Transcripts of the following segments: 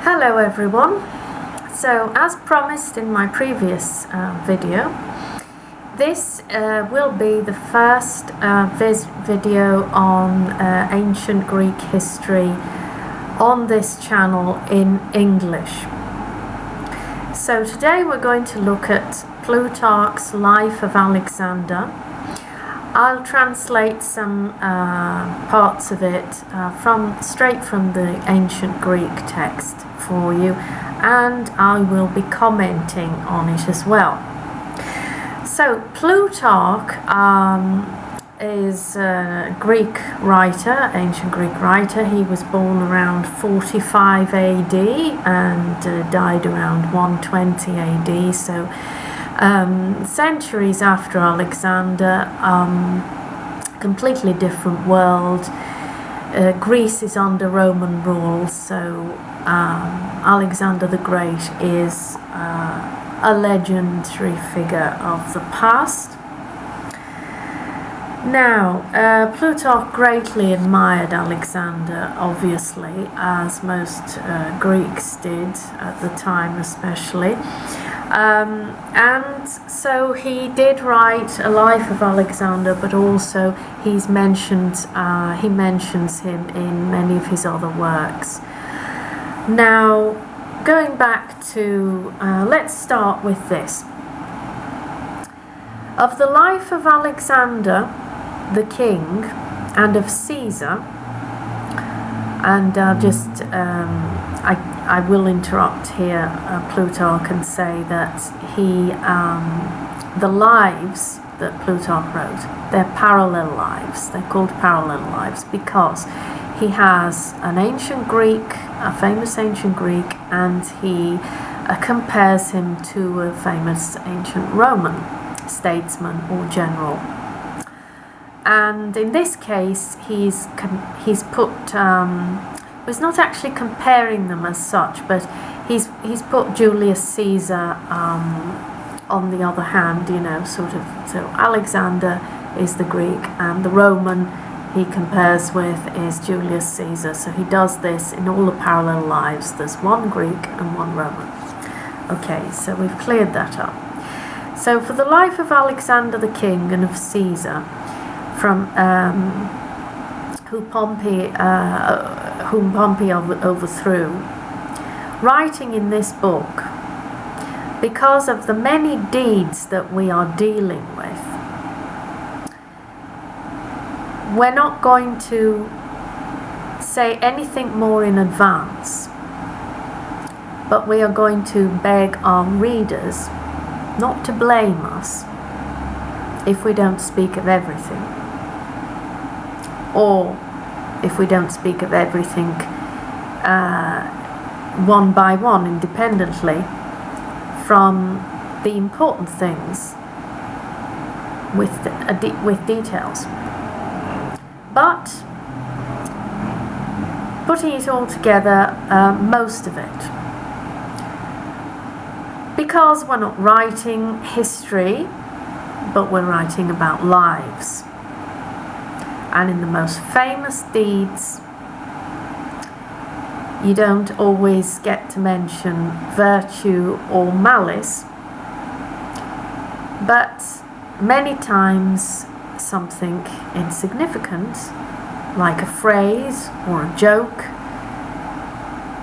Hello everyone. So as promised in my previous video, this will be the first video on ancient Greek history on this channel in English. So today we're going to look at Plutarch's Life of Alexander. I'll translate some parts of it straight from the ancient Greek text for you, and I will be commenting on it as well. So Plutarch is a Greek writer, ancient Greek writer. He was born around 45 AD and died around 120 AD, so centuries after Alexander. Completely different world. Greece is under Roman rule, so Alexander the Great is a legendary figure of the past. Now, Plutarch greatly admired Alexander, obviously, as most Greeks did at the time especially. And so he did write a life of Alexander, but also he mentions him in many of his other works. Now, going back to, let's start with this. Of the life of Alexander the king and of Caesar, and I will interrupt here Plutarch and say that the lives that Plutarch wrote, they're parallel lives. They're called parallel lives because he has an ancient Greek, a famous ancient Greek, and he compares him to a famous ancient Roman statesman or general. And in this case, he's put. He's not actually comparing them as such, but he's put Julius Caesar on the other hand, sort of. So Alexander is the Greek, and the Roman he compares with is Julius Caesar. So he does this in all the parallel lives. There's one Greek and one Roman. Okay, so we've cleared that up. So for the life of Alexander the king and of Caesar, from whom Pompey overthrew, writing in this book, because of the many deeds that we are dealing with, we're not going to say anything more in advance, but we are going to beg our readers not to blame us if we don't speak of everything, or if we don't speak of everything one by one independently from the important things with details. But putting it all together, most of it, because we're not writing history, but we're writing about lives. And in the most famous deeds, you don't always get to mention virtue or malice, but many times something insignificant, like a phrase or a joke,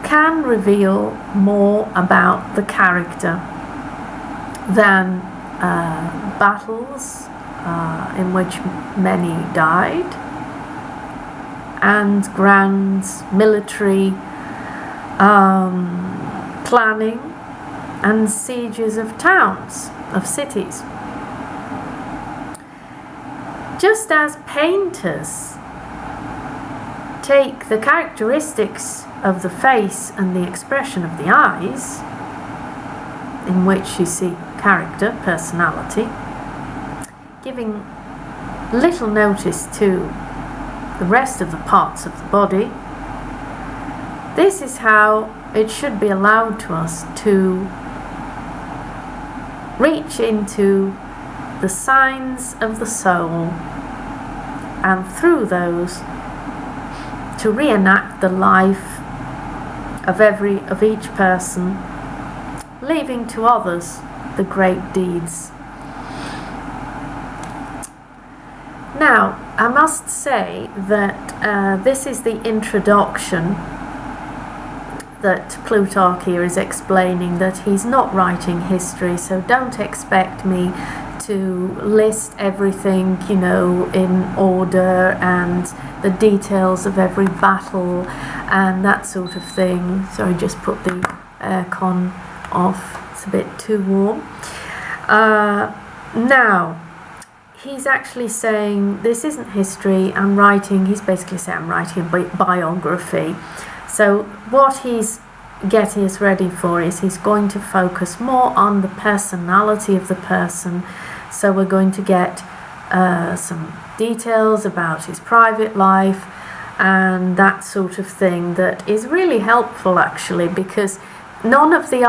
can reveal more about the character than battles in which many died, and grand military planning and sieges of towns, of cities. Just as painters take the characteristics of the face and the expression of the eyes, in which you see character, personality, giving little notice to the rest of the parts of the body, this is how it should be allowed to us to reach into the signs of the soul, and through those to reenact the life of each person, leaving to others the great deeds. Now, I must say that this is the introduction that Plutarch here is explaining, that he's not writing history, so don't expect me to list everything, you know, in order and the details of every battle and that sort of thing. Sorry, just put the aircon off, it's a bit too warm. Now, he's actually saying this isn't history, he's basically saying I'm writing a biography. So what he's getting us ready for is he's going to focus more on the personality of the person. So we're going to get some details about his private life and that sort of thing, that is really helpful actually, because none of the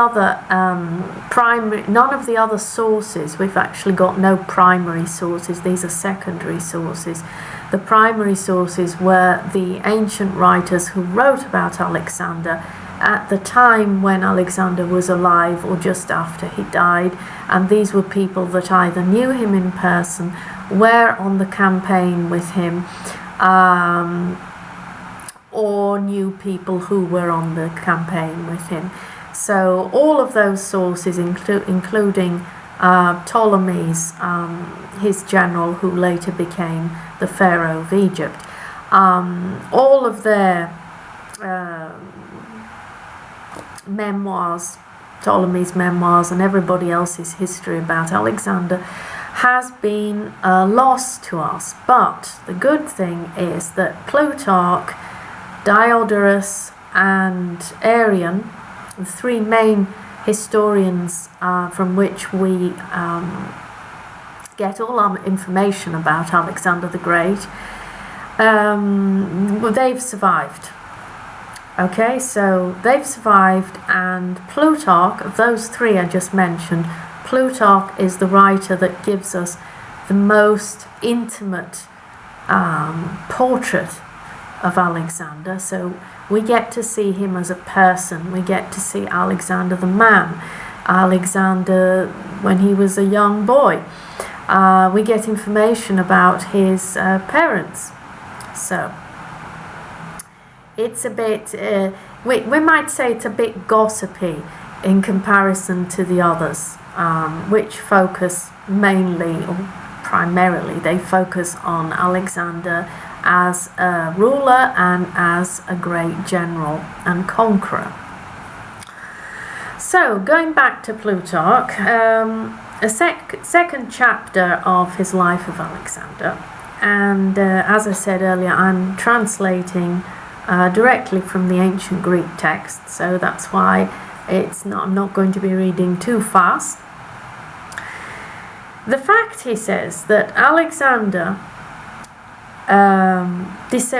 other sources, we've actually got no primary sources, these are secondary sources. The primary sources were the ancient writers who wrote about Alexander at the time when Alexander was alive or just after he died, and these were people that either knew him in person, were on the campaign with him, or knew people who were on the campaign with him. So all of those sources, including Ptolemy's, his general who later became the Pharaoh of Egypt, all of their memoirs, Ptolemy's memoirs and everybody else's history about Alexander has been lost to us. But the good thing is that Plutarch, Diodorus and Arrian, the three main historians from which we get all our information about Alexander the Great, they've survived. Okay, so they've survived, and Plutarch, of those three I just mentioned, Plutarch is the writer that gives us the most intimate portrait of Alexander. So we get to see him as a person, we get to see Alexander the man, Alexander when he was a young boy. We get information about his parents. So it's a bit, we might say it's a bit gossipy in comparison to the others, which focus mainly, or primarily, they focus on Alexander as a ruler and as a great general and conqueror. So, going back to Plutarch, a second chapter of his life of Alexander, and as I said earlier, I'm translating directly from the ancient Greek text, so that's why I'm not going to be reading too fast. The fact, he says, that Alexander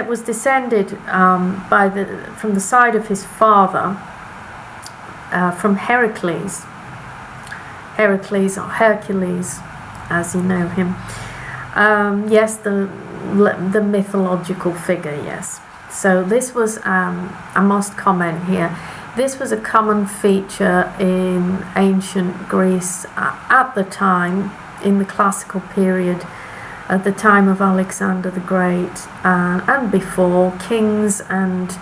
was descended from the side of his father, from Heracles or Hercules, as you know him. Yes, the mythological figure, yes. So this was, I must comment here, this was a common feature in ancient Greece at the time, in the classical period, at the time of Alexander the Great, and before. Kings and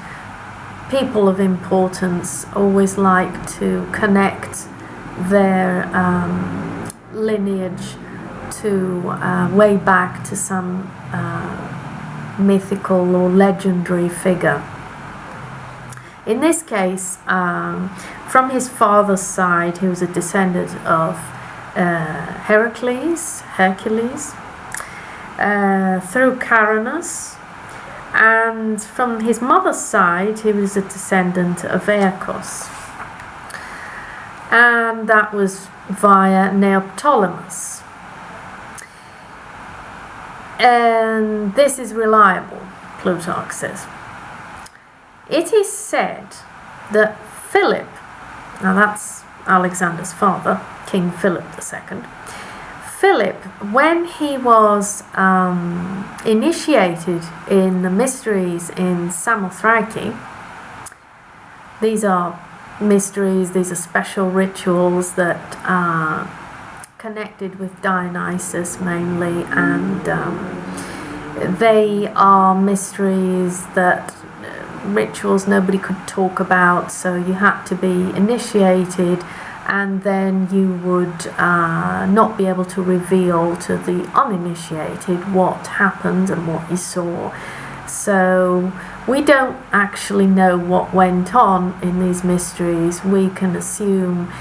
people of importance always like to connect their lineage to way back to some mythical or legendary figure. In this case, from his father's side, he was a descendant of Hercules, through Caranus, and from his mother's side, he was a descendant of Aeacus, and that was via Neoptolemus. And this is reliable, Plutarch says. It is said that Philip, now that's Alexander's father, King Philip II, Philip, when he was initiated in the mysteries in Samothraki, These are mysteries, these are special rituals that are connected with Dionysus mainly, and they are mysteries that rituals nobody could talk about, so you had to be initiated, and then you would not be able to reveal to the uninitiated what happened and what you saw. So we don't actually know what went on in these mysteries. We can assume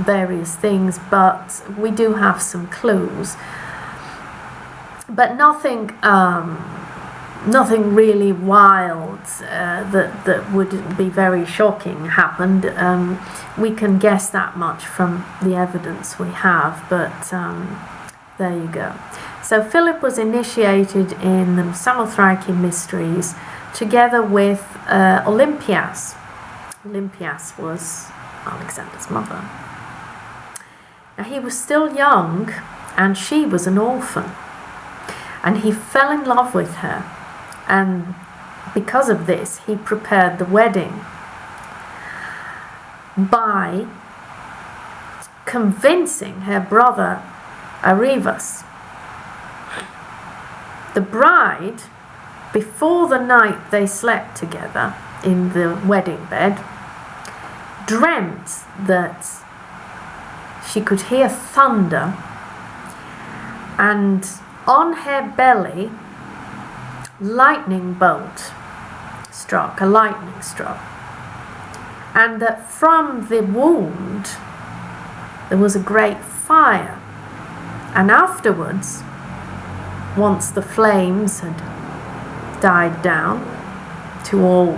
various things, but we do have some clues. But nothing really wild that would be very shocking happened. We can guess that much from the evidence we have, but there you go. So Philip was initiated in the Samothraki mysteries together with Olympias. Olympias was Alexander's mother. Now he was still young and she was an orphan, and he fell in love with her, and because of this he prepared the wedding by convincing her brother Arivas. The bride, before the night they slept together in the wedding bed, dreamt that she could hear thunder, and on her belly lightning bolt struck, a lightning struck, and that from the wound there was a great fire, and afterwards, once the flames had died down to all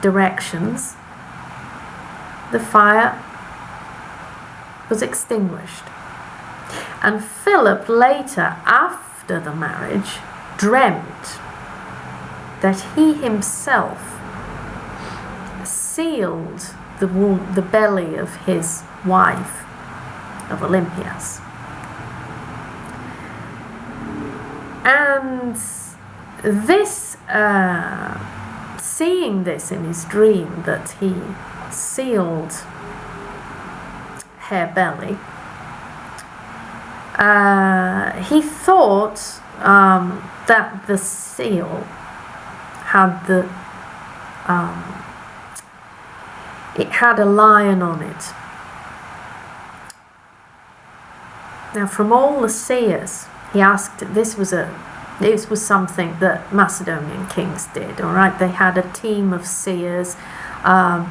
directions, the fire was extinguished. And Philip later, after the marriage, dreamt that he himself sealed the belly of his wife, of Olympias. And this, seeing this in his dream, that he sealed her belly, he thought that the seal had it had a lion on it. Now, from all the seers, he asked, this was something that Macedonian kings did, all right? They had a team of seers,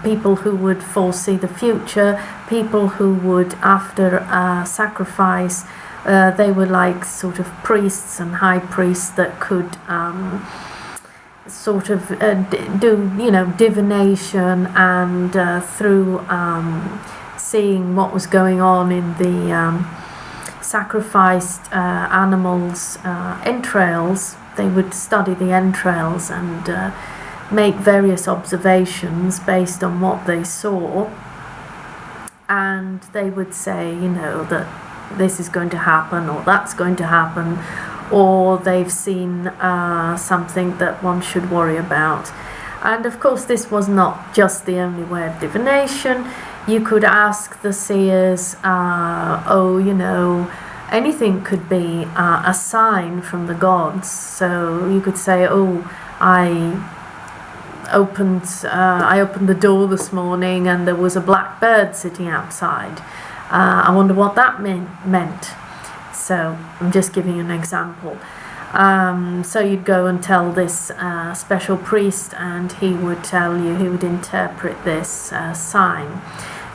people who would foresee the future, people who would, after sacrifice, they were like sort of priests and high priests that could sort of do, divination, and through seeing what was going on in the sacrificed animals' entrails, they would study the entrails and make various observations based on what they saw, and they would say, that this is going to happen, or that's going to happen, or they've seen something that one should worry about. And of course, this was not just the only way of divination. You could ask the seers, anything could be a sign from the gods. So you could say, I opened the door this morning and there was a black bird sitting outside. I wonder what that meant. So I'm just giving you an example. So you'd go and tell this special priest, and he would tell you, he would interpret this sign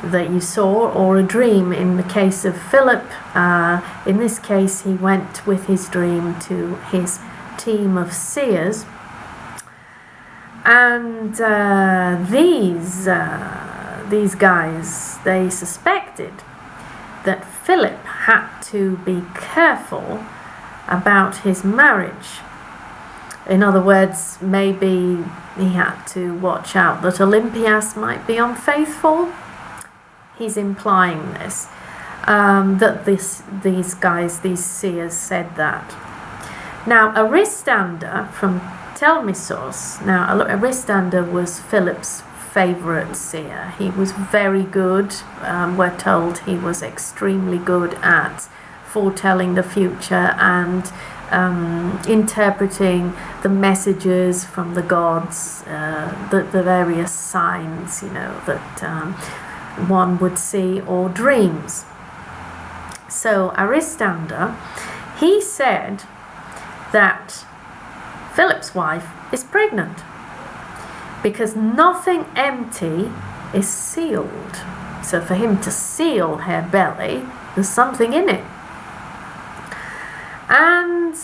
that you saw, or a dream. In the case of Philip, in this case, he went with his dream to his team of seers, and these guys, they suspected that Philip had to be careful about his marriage. In other words, maybe he had to watch out that Olympias might be unfaithful. He's implying this, that these guys, these seers, said that. Now, Aristander, from Telmissos. Now, Aristander was Philip's favourite seer. He was very good. We're told he was extremely good at foretelling the future and interpreting the messages from the gods, the various signs, that one would see, or dreams. So Aristander, he said that Philip's wife is pregnant because nothing empty is sealed. So for him to seal her belly, there's something in it. And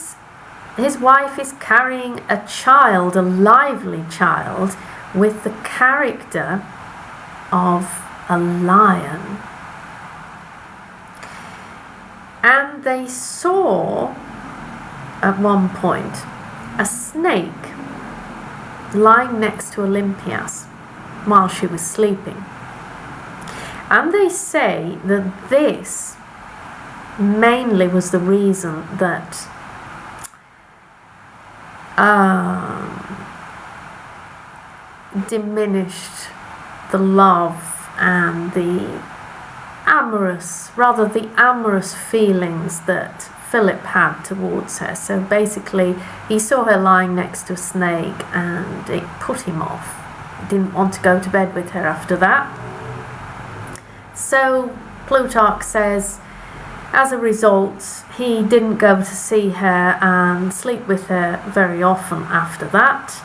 his wife is carrying a child, a lively child, with the character of a lion. And they saw, at one point, a snake lying next to Olympias while she was sleeping. And they say that this mainly was the reason that diminished the love and the amorous feelings that Philip had towards her. So basically, he saw her lying next to a snake and it put him off. He didn't want to go to bed with her after that. So Plutarch says, as a result, he didn't go to see her and sleep with her very often after that,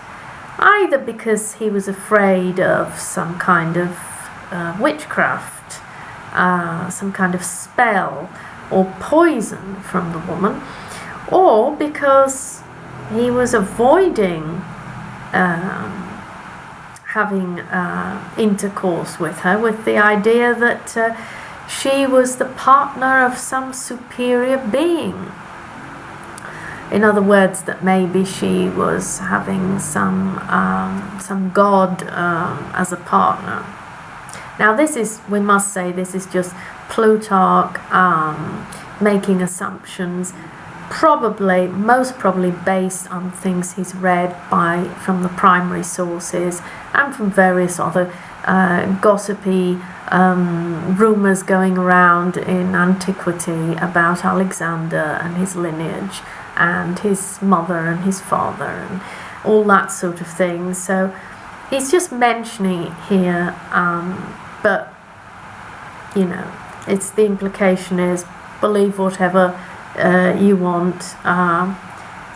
either because he was afraid of some kind of witchcraft, some kind of spell or poison from the woman, or because he was avoiding having intercourse with her, with the idea that she was the partner of some superior being. In other words, that maybe she was having some god as a partner. Now we must say, this is just Plutarch making assumptions, most probably based on things he's read from the primary sources and from various other gossipy rumours going around in antiquity about Alexander and his lineage and his mother and his father and all that sort of thing. So he's just mentioning it here, but it's the implication is believe whatever you want.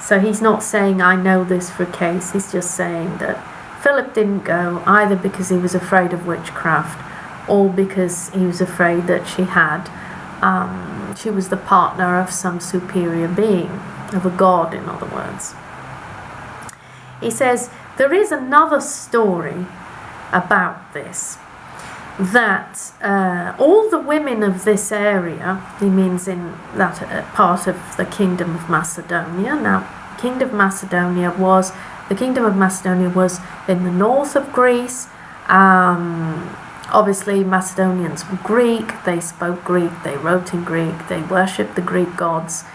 So he's not saying I know this for a case. He's just saying that Philip didn't go either because he was afraid of witchcraft or because he was afraid that she was the partner of some superior being, of a god, in other words. He says there is another story about this, that all the women of this area, he means in that part of the Kingdom of Macedonia. Now, the Kingdom of Macedonia was in the north of Greece. Obviously, Macedonians were Greek, they spoke Greek, they wrote in Greek, they worshipped the Greek gods,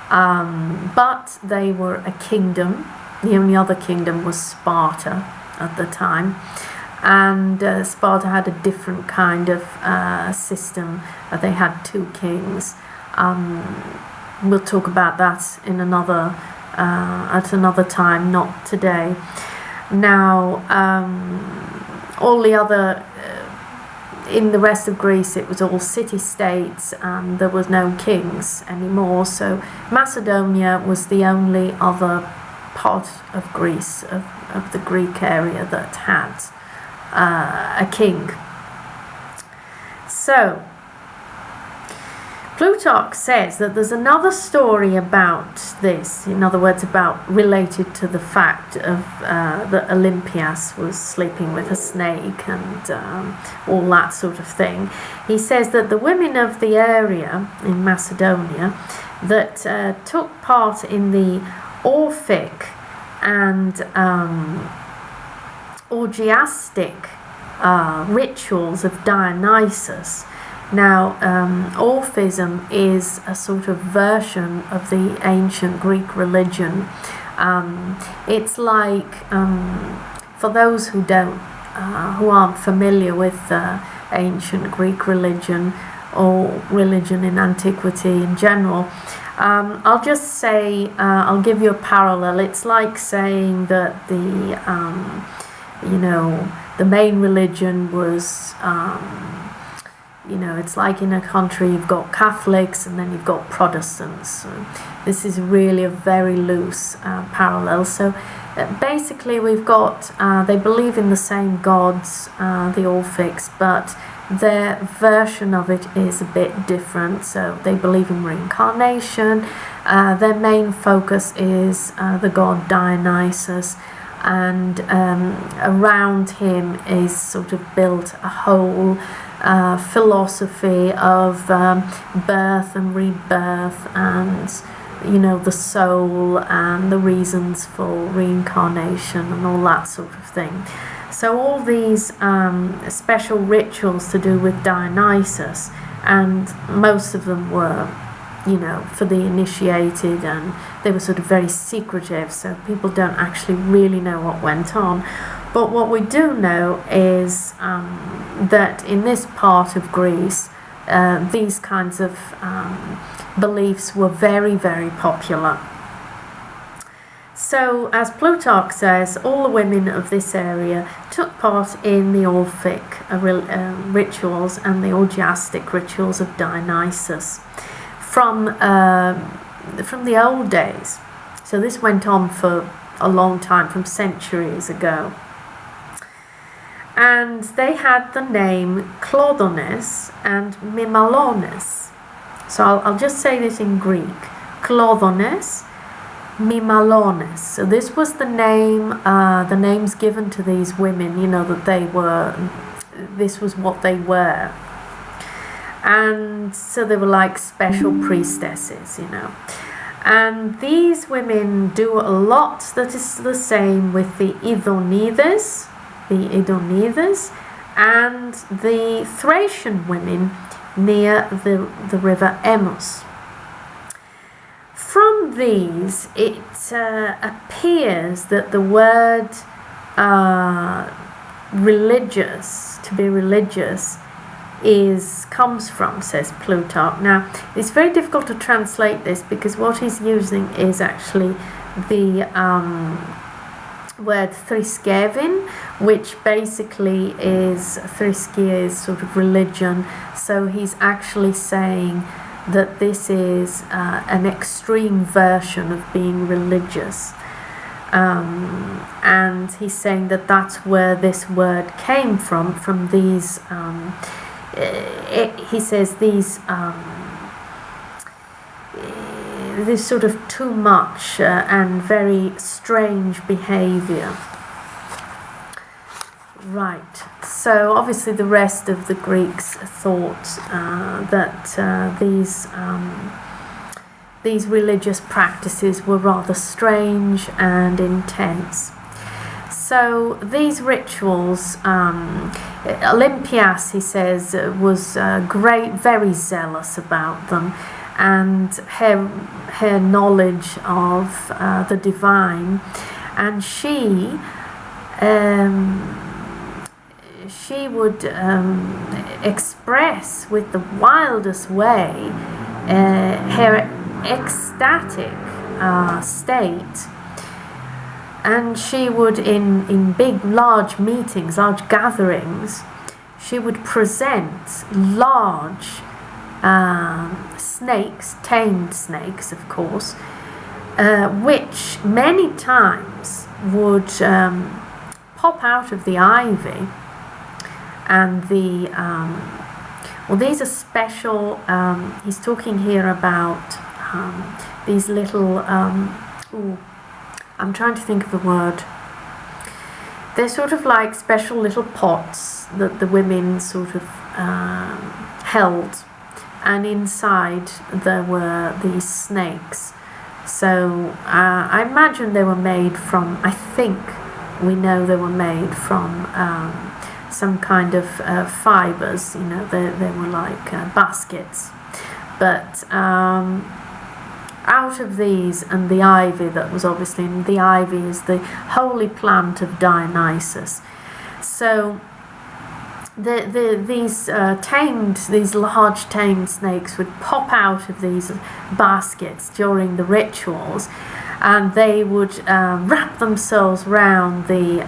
but they were a kingdom. The only other kingdom was Sparta at the time. And Sparta had a different kind of system. They had two kings. We'll talk about that in at another time, not today. Now, all the other in the rest of Greece, it was all city-states, and there was no kings anymore. So Macedonia was the only other part of Greece, of the Greek area, that had a king. So Plutarch says that there's another story about this, in other words, related to the fact of that Olympias was sleeping with a snake and all that sort of thing. He says that the women of the area in Macedonia that took part in the Orphic and orgiastic rituals of Dionysus. Now, Orphism is a sort of version of the ancient Greek religion It's like, for those who aren't familiar with ancient Greek religion or religion in antiquity in general, I'll just say, I'll give you a parallel. It's like saying that the main religion was, it's like in a country you've got Catholics and then you've got Protestants. So this is really a very loose parallel. So basically we've got, they believe in the same gods, the Orphics, but their version of it is a bit different. So they believe in reincarnation. Their main focus is the god Dionysus, and around him is sort of built a whole philosophy of birth and rebirth, and the soul and the reasons for reincarnation and all that sort of thing. So all these special rituals to do with Dionysus, and most of them were, for the initiated, and they were sort of very secretive, so people don't actually really know what went on. But what we do know is that in this part of Greece, these kinds of beliefs were very, very popular. So, as Plutarch says, all the women of this area took part in the Orphic rituals and the orgiastic rituals of Dionysus from the old days. So this went on for a long time, from centuries ago. And they had the name Clothones and Mimalones. So I'll just say this in Greek. Clothones, Mimalones. So this was the names given to these women, that this was what they were. And so they were like special priestesses, And these women do a lot that is the same with the Idonides, and the Thracian women near the river Emus. From these, it appears that the word religious, to be religious, comes from, says Plutarch. Now, it's very difficult to translate this because what he's using is actually the word thriskevin, which basically is, thriskia is sort of religion, so he's actually saying that this is an extreme version of being religious. And he's saying that that's where this word came from these, he says these, this sort of too much and very strange behavior. Right, so obviously the rest of the Greeks thought that these religious practices were rather strange and intense. So these rituals, Olympias, he says, was very zealous about them, and her knowledge of the divine, and she would express with the wildest way her ecstatic state, and she would in big large meetings, large gatherings, she would present large snakes, tamed snakes of course, which many times would pop out of the ivy, and these are special, he's talking here about these little, I'm trying to think of the word. They're sort of like special little pots that the women sort of held, and inside there were these snakes. So I imagine they were made from, I think we know they were made from some kind of fibers, they were like baskets. But out of these, and the ivy that was obviously, and the ivy is the holy plant of Dionysus. So these large tamed snakes would pop out of these baskets during the rituals, and they would wrap themselves round the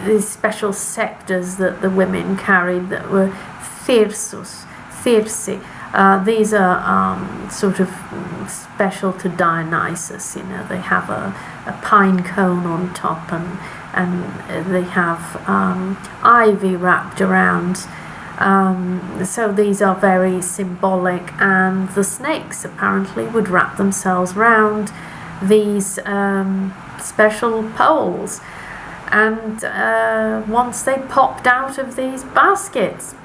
these special scepters that the women carried that were thyrsi. These are sort of special to Dionysus. They have a pine cone on top, and they have ivy wrapped around. So these are very symbolic, and the snakes apparently would wrap themselves round these special poles, and once they popped out of these baskets.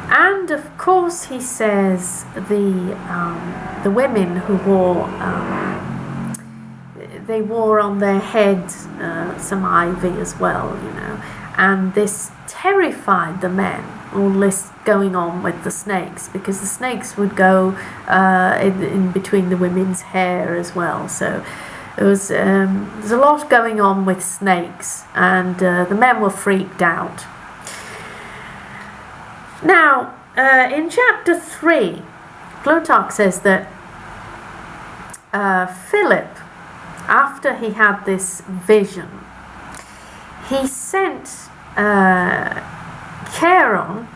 And of course, he says the women who wore on their head some ivy as well, and this terrified the men. All this going on with the snakes, because the snakes would go in between the women's hair as well. So there's a lot going on with snakes, and the men were freaked out. Now, in chapter 3, Plutarch says that Philip, after he had this vision, he sent Charon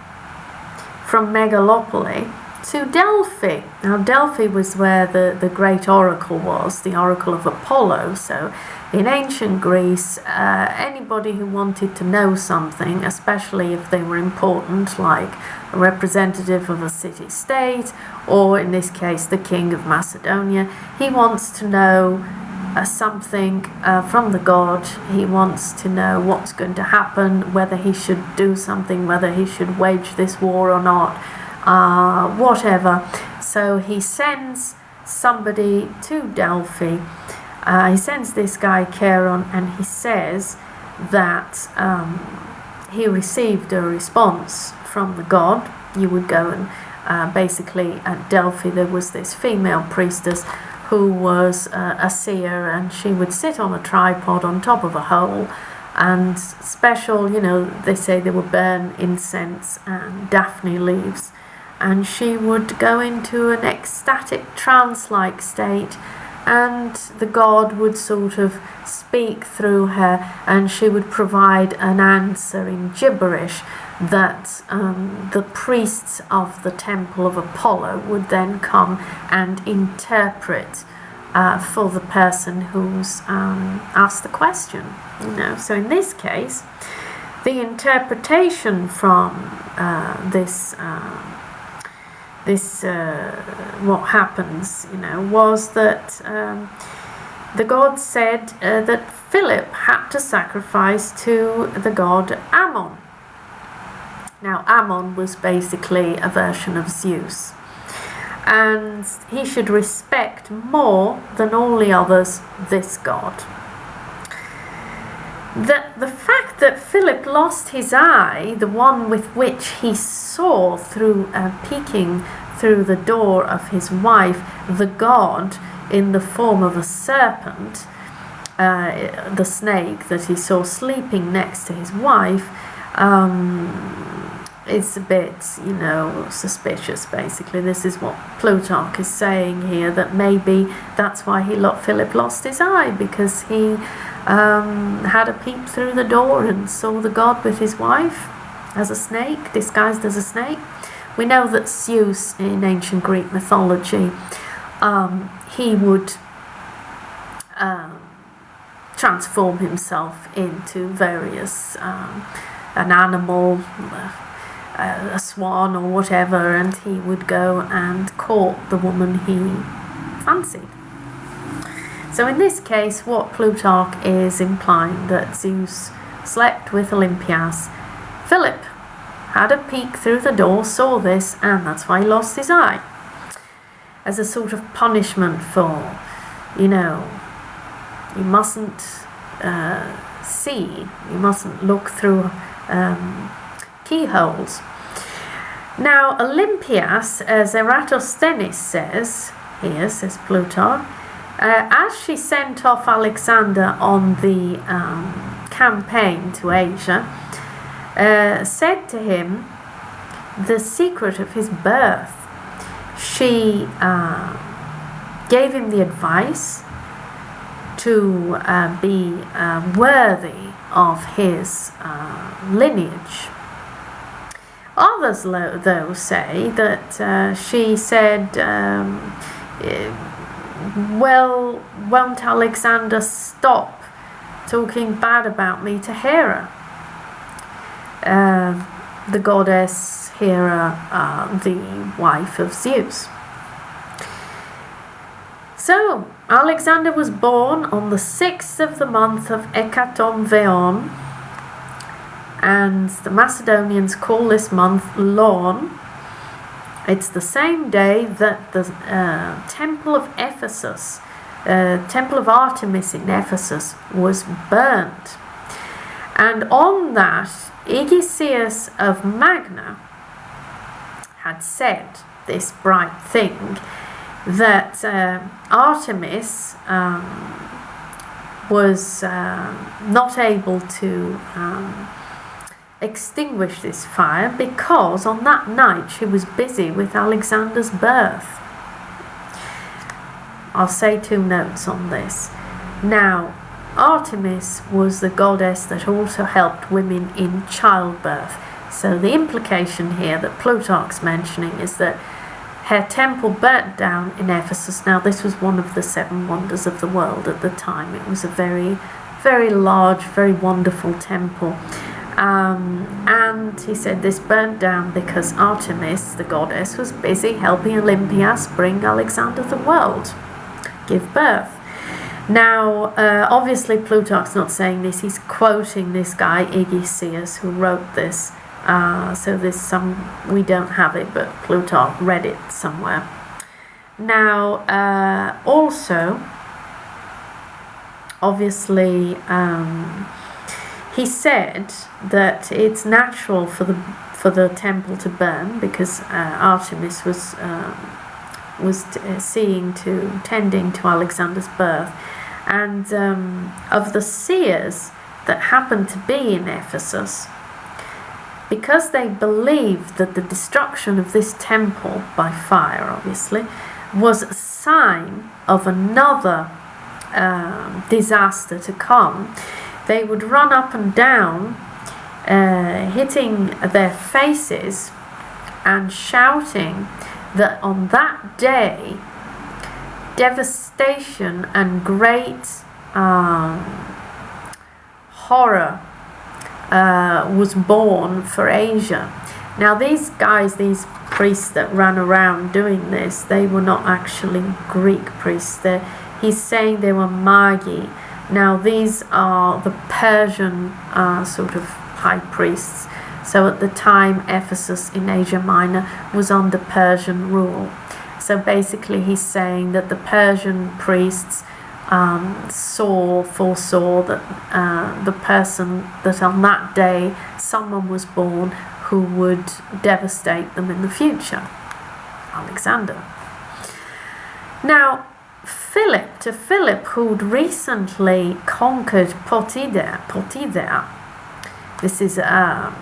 from Megalopoli to Delphi. Now, Delphi was where the great oracle was, the oracle of Apollo. So in ancient Greece, anybody who wanted to know something, especially if they were important, like a representative of a city-state, or in this case the king of Macedonia, he wants to know something from the god. He wants to know what's going to happen, whether he should do something, whether he should wage this war or not, whatever. So he sends somebody to Delphi. He sends this guy Charon, and he says that he received a response from the god. You would go and basically at Delphi there was this female priestess who was a seer, and she would sit on a tripod on top of a hole, and special, they say they would burn incense and daphne leaves, and she would go into an ecstatic trance-like state, and the god would sort of speak through her, and she would provide an answer in gibberish that the priests of the temple of Apollo would then come and interpret for the person who's asked the question. So in this case, the interpretation from what happens, was that the god said that Philip had to sacrifice to the god Ammon. Now, Ammon was basically a version of Zeus, and he should respect more than all the others this god. The fact that Philip lost his eye, the one with which he saw through peeking through the door of his wife, the god in the form of a serpent, the snake that he saw sleeping next to his wife, it's a bit, suspicious, basically. This is what Plutarch is saying here, that maybe that's why Philip lost his eye, because he had a peep through the door and saw the god with his wife as a snake, disguised as a snake. We know that Zeus in ancient Greek mythology, he would transform himself into various, an animal, a swan or whatever, and he would go and court the woman he fancied. So in this case, what Plutarch is implying, that Zeus slept with Olympias. Philip had a peek through the door, saw this, and that's why he lost his eye. As a sort of punishment for, you mustn't see, you mustn't look through keyholes. Now, Olympias, as Eratosthenes says, here says Plutarch, as she sent off Alexander on the campaign to Asia, said to him the secret of his birth. She gave him the advice to be worthy of his lineage. Others, though, say that she said, well, won't Alexander stop talking bad about me to Hera? The goddess Hera, the wife of Zeus. So, Alexander was born on the 6th of the month of Ekatomveon, and the Macedonians call this month Lon. It's the same day that the temple of Ephesus, temple of Artemis in Ephesus, was burnt. And on that, Aegisius of Magna had said this bright thing, that Artemis was not able to extinguish this fire because on that night she was busy with Alexander's birth. I'll say 2 notes on this. Now, Artemis was the goddess that also helped women in childbirth. So the implication here that Plutarch's mentioning is that her temple burnt down in Ephesus. Now, this was one of the 7 wonders of the world at the time. It was a very, very large, very wonderful temple. And he said this burnt down because Artemis, the goddess, was busy helping Olympias bring Alexander the world, give birth. Now, obviously Plutarch's not saying this, he's quoting this guy Aegisius who wrote this. So there's some, we don't have it, but Plutarch read it somewhere. Now, also, obviously, he said that it's natural for the temple to burn because Artemis was tending to Alexander's birth, and of the seers that happened to be in Ephesus, because they believed that the destruction of this temple by fire, obviously, was a sign of another disaster to come. They would run up and down, hitting their faces and shouting that on that day, devastation and great horror was born for Asia. Now, these guys, these priests that ran around doing this, they were not actually Greek priests. He's saying they were magi. Now, these are the Persian sort of high priests. So at the time, Ephesus in Asia Minor was under Persian rule. So basically he's saying that the Persian priests foresaw that the person, that on that day someone was born who would devastate them in the future, Alexander. Now, Philip, who'd recently conquered Potidea, this is a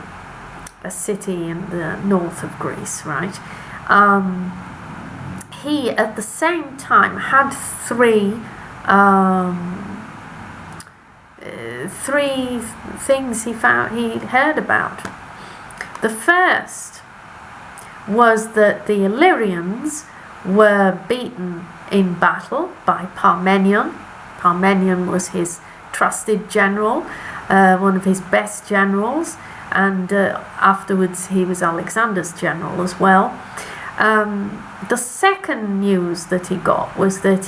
city in the north of Greece, right? He at the same time had three things he'd heard about. The first was that the Illyrians were beaten in battle by Parmenion. Parmenion was his trusted general, one of his best generals, and afterwards he was Alexander's general as well. The second news that he got was that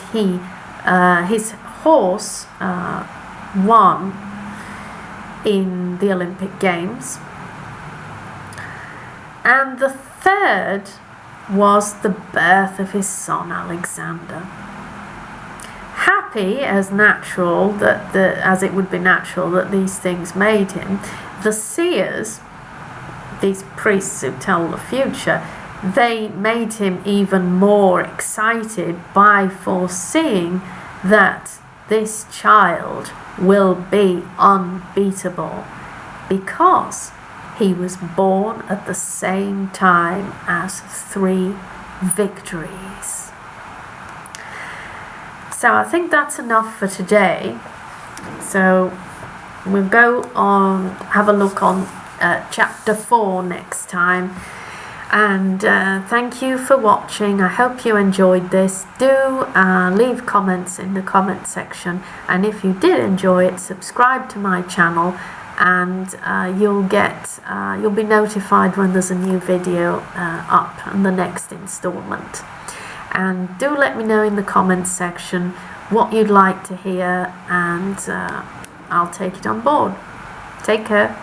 his horse won in the Olympic Games. And the third was the birth of his son Alexander. Happy as natural as it would be natural that these things made him, the seers these priests who tell the future, they made him even more excited by foreseeing that this child will be unbeatable because he was born at the same time as Three Victories. So I think that's enough for today. So we'll go on, have a look on chapter 4 next time. And thank you for watching. I hope you enjoyed this. Do leave comments in the comment section, and if you did enjoy it, subscribe to my channel, and you'll be notified when there's a new video up and the next installment. And do let me know in the comments section what you'd like to hear, and I'll take it on board. Take care.